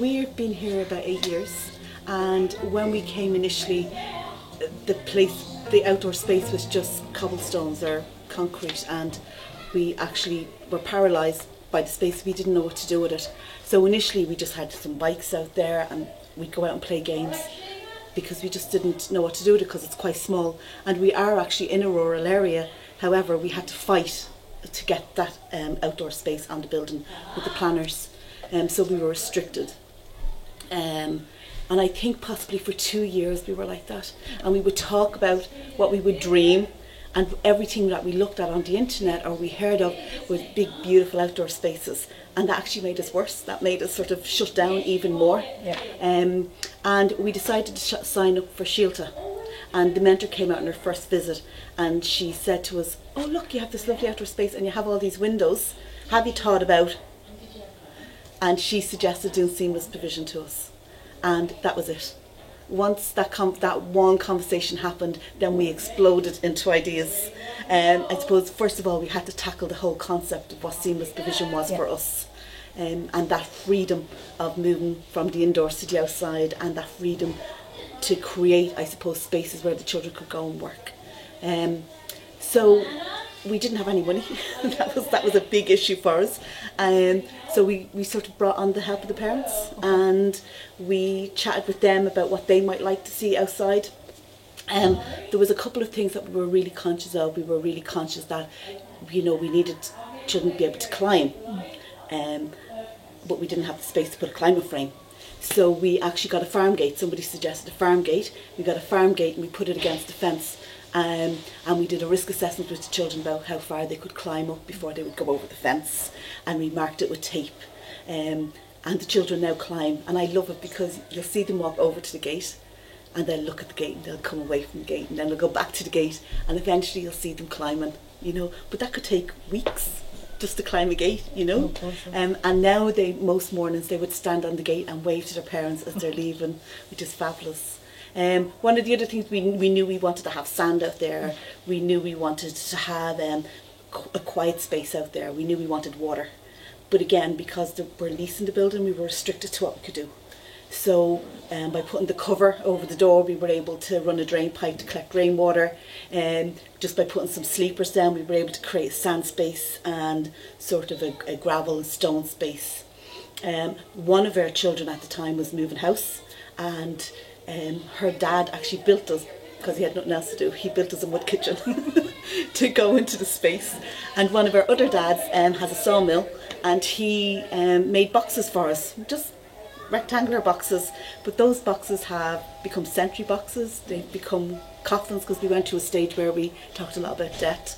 we've been here about 8 years, and when we came initially, the outdoor space was just cobblestones or concrete, and we actually were paralysed by the space. We didn't know what to do with it. So initially we just had some bikes out there and we'd go out and play games because we just didn't know what to do with it because it's quite small. And we are actually in a rural area. However, we had to fight to get that outdoor space on the building with the planners. So we were restricted. And I think possibly for 2 years we were like that. And we would talk about what we would dream, and everything that we looked at on the internet or we heard of was big, beautiful outdoor spaces. And that actually made us worse. That made us sort of shut down even more. Yeah. And we decided to sign up for Síolta. And the mentor came out on her first visit and she said to us, oh look, you have this lovely outdoor space and you have all these windows. Have you thought about? And she suggested doing seamless provision to us. And that was it. Once that one conversation happened, then we exploded into ideas. I suppose, first of all, we had to tackle the whole concept of what seamless provision was for us. And that freedom of moving from the indoors to the outside, and that freedom to create, I suppose, spaces where the children could go and work. So we didn't have any money. that was a big issue for us. So we sort of brought on the help of the parents, and we chatted with them about what they might like to see outside. There was a couple of things that we were really conscious of. We were really conscious that, we needed children to be able to climb, but we didn't have the space to put a climbing frame. So we actually got a farm gate. Somebody suggested a farm gate. We got a farm gate and we put it against the fence. And we did a risk assessment with the children about how far they could climb up before they would go over the fence, and we marked it with tape, and the children now climb, and I love it because you'll see them walk over to the gate and they'll look at the gate and they'll come away from the gate and then they'll go back to the gate, and eventually you'll see them climbing, but that could take weeks just to climb a gate, and now most mornings they would stand on the gate and wave to their parents as they're leaving, which is fabulous. One of the other things, we knew we wanted to have sand out there. We knew we wanted to have a quiet space out there. We knew we wanted water. But again, because we're leasing the building, we were restricted to what we could do. So by putting the cover over the door, we were able to run a drain pipe to collect rainwater. Just by putting some sleepers down, we were able to create a sand space and sort of a gravel and stone space. One of our children at the time was moving house, and her dad actually built us, because he had nothing else to do, he built us a mud kitchen to go into the space. And one of our other dads has a sawmill, and he made boxes for us, just rectangular boxes, but those boxes have become sentry boxes, they've become coffins, because we went to a stage where we talked a lot about death.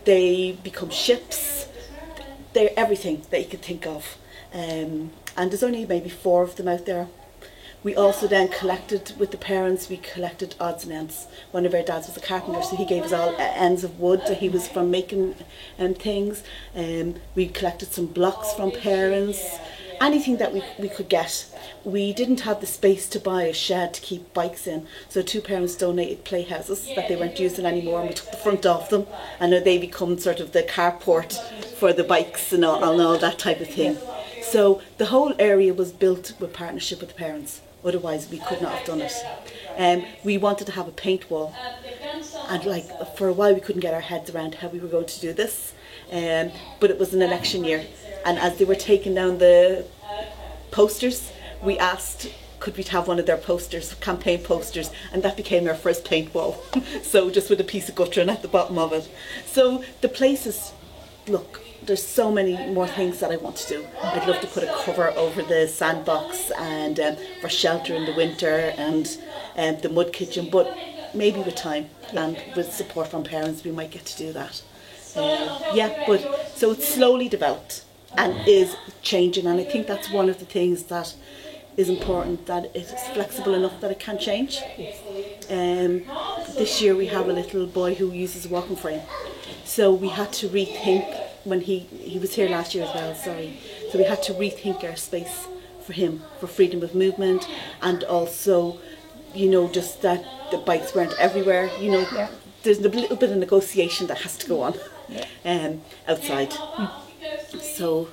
They become ships, they're everything that you could think of. And there's only maybe 4 of them out there. We also then collected, with the parents, we collected odds and ends. One of our dads was a carpenter, so he gave us all ends of wood that he was from making things. We collected some blocks from parents, anything that we could get. We didn't have the space to buy a shed to keep bikes in, so 2 parents donated playhouses that they weren't using anymore, and we took the front off them, and now they become sort of the carport for the bikes and all that type of thing. So the whole area was built with partnership with the parents. Otherwise we could not have done it. We wanted to have a paint wall, and for a while we couldn't get our heads around how we were going to do this, but it was an election year, and as they were taking down the posters, we asked could we have one of their posters, campaign posters, and that became our first paint wall. So just with a piece of guttering at the bottom of it. So the places, look, there's so many more things that I want to do. I'd love to put a cover over the sandbox and for shelter in the winter, and the mud kitchen, but maybe with time and with support from parents we might get to do that. But so it's slowly developed and is changing, and I think that's one of the things that is important, that it's flexible enough that it can change. This year we have a little boy who uses a walking frame, so we had to rethink. When he was here last year as well, so we had to rethink our space for him, for freedom of movement, and also, just that the bikes weren't everywhere. There's a little bit of negotiation that has to go on outside. So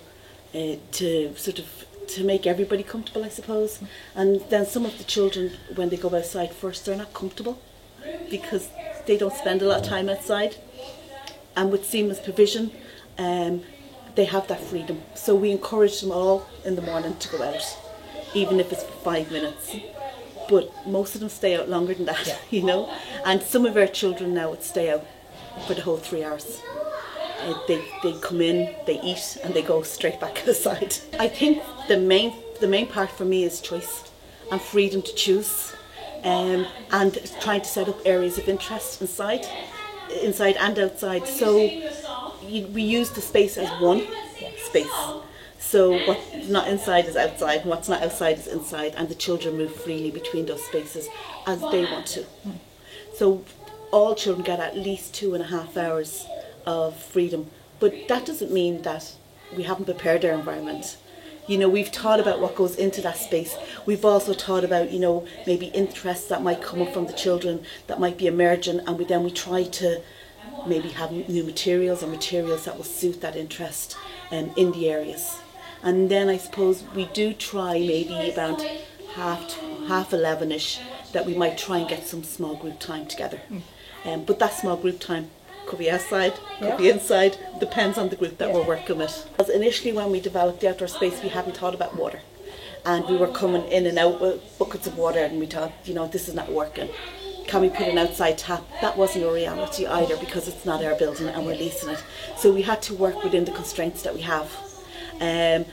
to sort of to make everybody comfortable, I suppose. And then some of the children, when they go outside first, they're not comfortable because they don't spend a lot of time outside. And with seamless provision, they have that freedom. So we encourage them all in the morning to go out, even if it's for 5 minutes. But most of them stay out longer than that, you know. And some of our children now would stay out for the whole 3 hours. They come in, they eat, and they go straight back outside. I think the main part for me is choice and freedom to choose, and trying to set up areas of interest inside and outside. So we use the space as one space. So what's not inside is outside, and what's not outside is inside, and the children move freely between those spaces as they want to. So all children get at least 2.5 hours of freedom, but that doesn't mean that we haven't prepared our environment. You know, we've thought about what goes into that space. We've also thought about, you know, maybe interests that might come up from the children that might be emerging, and we try to maybe have new materials or materials that will suit that interest in the areas. And then I suppose we do try maybe about half 11ish that we might try and get some small group time together. But that small group time could be outside, could be inside, depends on the group that we're working with. Because initially when we developed the outdoor space, we hadn't thought about water. And we were coming in and out with buckets of water, and we thought, you know, this is not working. Can we put an outside tap? That wasn't a reality either, because it's not our building and we're leasing it. So we had to work within the constraints that we have. And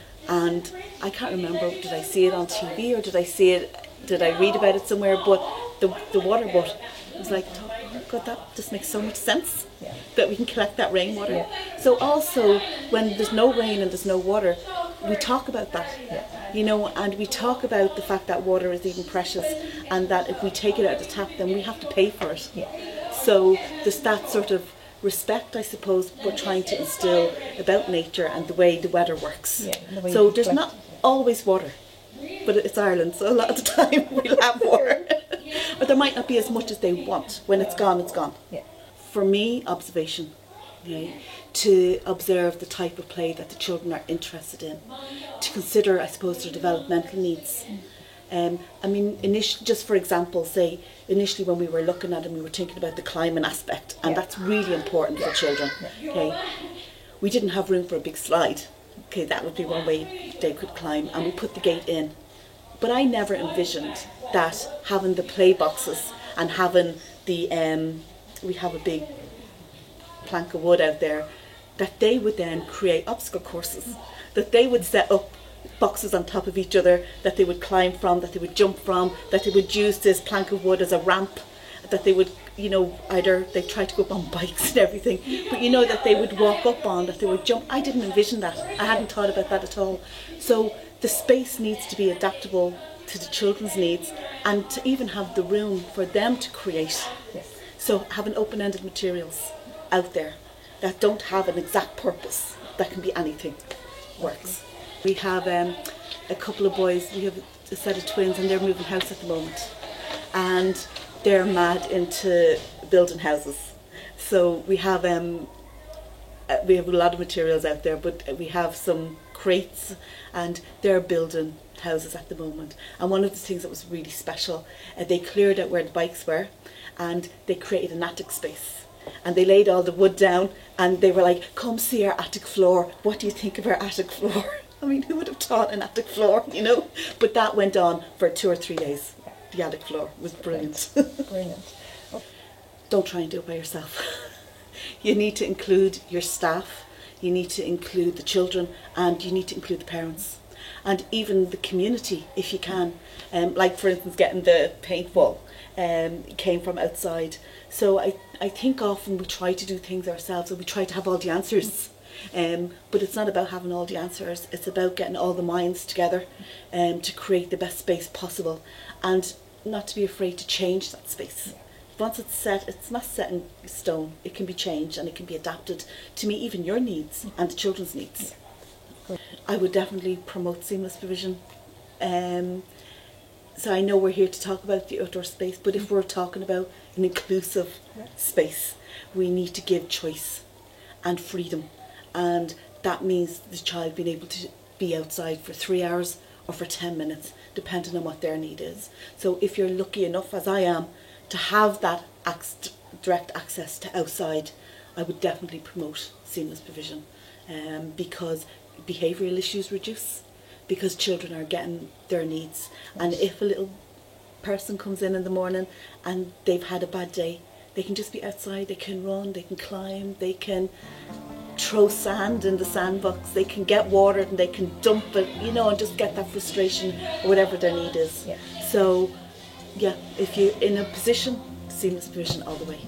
I can't remember, did I see it on TV or did I read about it somewhere, but the water butt was like, oh God, that just makes so much sense that we can collect that rainwater. So also when there's no rain and there's no water, we talk about that, you know, and we talk about the fact that water is even precious, and that if we take it out of the tap, then we have to pay for it. So there's that sort of respect, I suppose, we're trying to instill about nature and the way the weather works. So there's not always water, but it's Ireland, so a lot of the time we'll have water. But there might not be as much as they want. When it's gone, it's gone. For me, observation. To observe the type of play that the children are interested in. To consider, I suppose, their developmental needs. I mean, initially, just for example, say, initially when we were looking at it, we were thinking about the climbing aspect, and that's really important for children. Okay, we didn't have room for a big slide. Okay, that would be one way they could climb, and we put the gate in. But I never envisioned that having the play boxes and having the, we have a big plank of wood out there, that they would then create obstacle courses, that they would set up boxes on top of each other that they would climb from, that they would jump from, that they would use this plank of wood as a ramp, that they would, you know, either they tried to go up on bikes and everything, but you know, that they would walk up on, that they would jump. I didn't envision that. I hadn't thought about that at all. So the space needs to be adaptable to the children's needs, and to even have the room for them to create. So having open-ended materials out there that don't have an exact purpose, that can be anything, works. We have a couple of boys, we have a set of twins, and they're moving house at the moment, and they're mad into building houses. So we have a lot of materials out there, but we have some crates, and they're building houses at the moment. And one of the things that was really special, they cleared out where the bikes were, and they created an attic space. And they laid all the wood down, and they were like, come see our attic floor. What do you think of our attic floor? I mean, who would have thought an attic floor, you know? But that went on for 2 or 3 days. The attic floor was brilliant. Brilliant. Don't try and do it by yourself. You need to include your staff, you need to include the children, and you need to include the parents. And even the community, if you can. Like, for instance, getting the paintball came from outside. So I think often we try to do things ourselves, and we try to have all the answers. But it's not about having all the answers, it's about getting all the minds together to create the best space possible, and not to be afraid to change that space. Once it's set, it's not set in stone, it can be changed and it can be adapted to meet even your needs and the children's needs. I would definitely promote seamless provision. So I know we're here to talk about the outdoor space, but if we're talking about an inclusive space, we need to give choice and freedom, and that means the child being able to be outside for 3 hours or for 10 minutes, depending on what their need is. So if you're lucky enough, as I am, to have that direct access to outside, I would definitely promote seamless provision, because behavioural issues reduce, because children are getting their needs. And if a little person comes in the morning and they've had a bad day, they can just be outside, they can run, they can climb, they can throw sand in the sandbox, they can get watered and they can dump it, you know, and just get that frustration or whatever their need is. Yeah. So, yeah, if you're in a position, seamless provision all the way.